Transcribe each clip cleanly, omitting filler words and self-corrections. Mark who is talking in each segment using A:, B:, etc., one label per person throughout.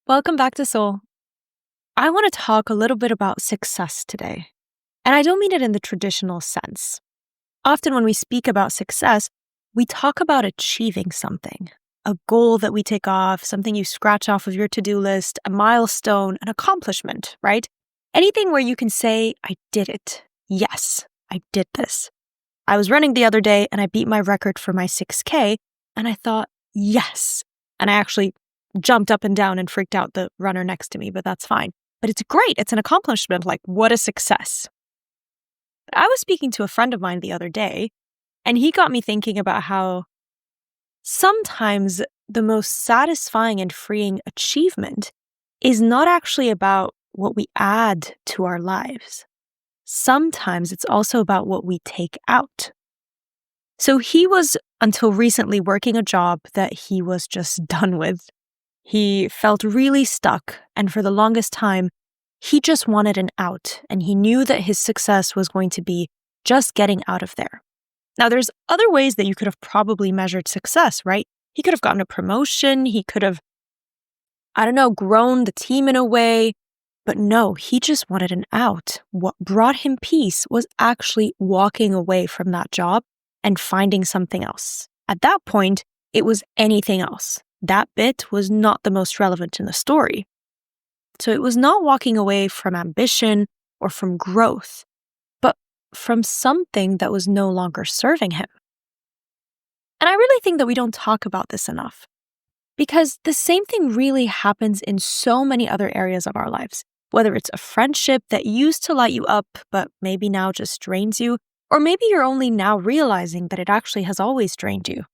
A: Welcome back to Soul. I want to talk a little bit about success today. And I don't mean it in the traditional sense. Often when we speak about success, we talk about achieving something, a goal that we take off, something you scratch off of your to-do list, a milestone, an accomplishment, right? Anything where you can say, I did it. Yes, I did this. I was running the other day and I beat my record for my 6K and I thought, yes. And I actually jumped up and down and freaked out the runner next to me, but that's fine. But it's great. It's an accomplishment. Like, what a success. I was speaking to a friend of mine the other day, and he got me thinking about how sometimes the most satisfying and freeing achievement is not actually about what we add to our lives. Sometimes it's also about what we take out. So he was, until recently, working a job that he was just done with. He felt really stuck, and for the longest time, he just wanted an out, and he knew that his success was going to be just getting out of there. Now, there's other ways that you could have probably measured success, right? He could have gotten a promotion, he could have, grown the team in a way, but no, he just wanted an out. What brought him peace was actually walking away from that job and finding something else. At that point, it was anything else. That bit was not the most relevant in the story. So it was not walking away from ambition or from growth, but from something that was no longer serving him. And I really think that we don't talk about this enough, because the same thing really happens in so many other areas of our lives, whether it's a friendship that used to light you up, but maybe now just drains you, or maybe you're only now realizing that it actually has always drained you.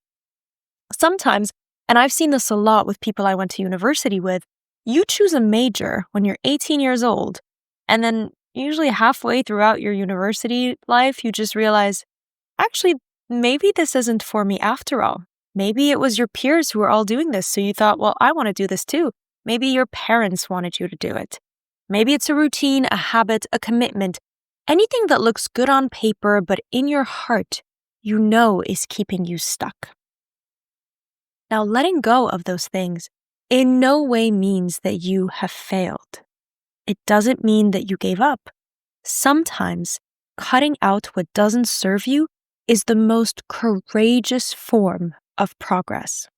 A: Sometimes, and I've seen this a lot with people I went to university with, you choose a major when you're 18 years old, and then usually halfway throughout your university life, you just realize, actually, maybe this isn't for me after all. Maybe it was your peers who were all doing this, so you thought, well, I want to do this too. Maybe your parents wanted you to do it. Maybe it's a routine, a habit, a commitment, anything that looks good on paper, but in your heart, you know is keeping you stuck. Now, letting go of those things in no way means that you have failed. It doesn't mean that you gave up. Sometimes cutting out what doesn't serve you is the most courageous form of progress.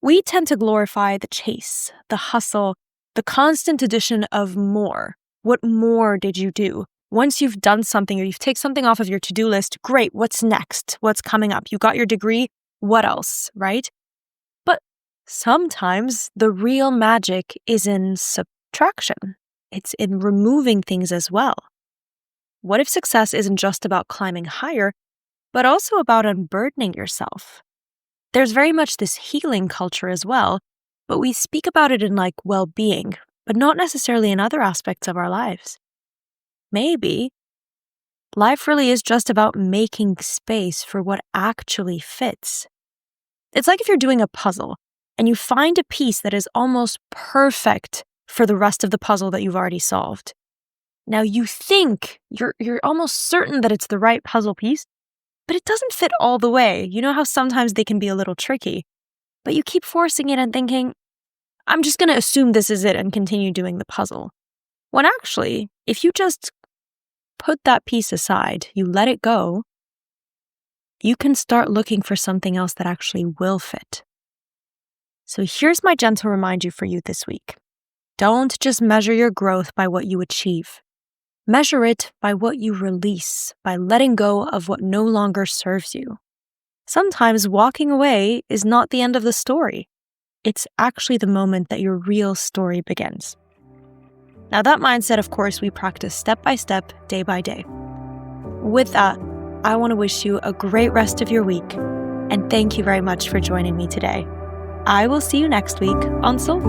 A: We tend to glorify the chase, the hustle, the constant addition of more. What more did you do? Once you've done something or you've taken something off of your to-do list, great, what's next? What's coming up? You got your degree, what else, right? But sometimes the real magic is in subtraction. It's in removing things as well. What if success isn't just about climbing higher, but also about unburdening yourself? There's very much this healing culture as well, but we speak about it in like well-being, but not necessarily in other aspects of our lives. Maybe life really is just about making space for what actually fits. It's like if you're doing a puzzle and you find a piece that is almost perfect for the rest of the puzzle that you've already solved. Now you think you're almost certain that it's the right puzzle piece, but it doesn't fit all the way. You know how sometimes they can be a little tricky, but you keep forcing it and thinking, I'm just going to assume this is it and continue doing the puzzle. When actually, if you just put that piece aside, you let it go, you can start looking for something else that actually will fit. So here's my gentle reminder for you this week. Don't just measure your growth by what you achieve. Measure it by what you release, by letting go of what no longer serves you. Sometimes walking away is not the end of the story. It's actually the moment that your real story begins. Now that mindset, of course, we practice step by step, day by day. With that, I want to wish you a great rest of your week, and thank you very much for joining me today. I will see you next week on Soul.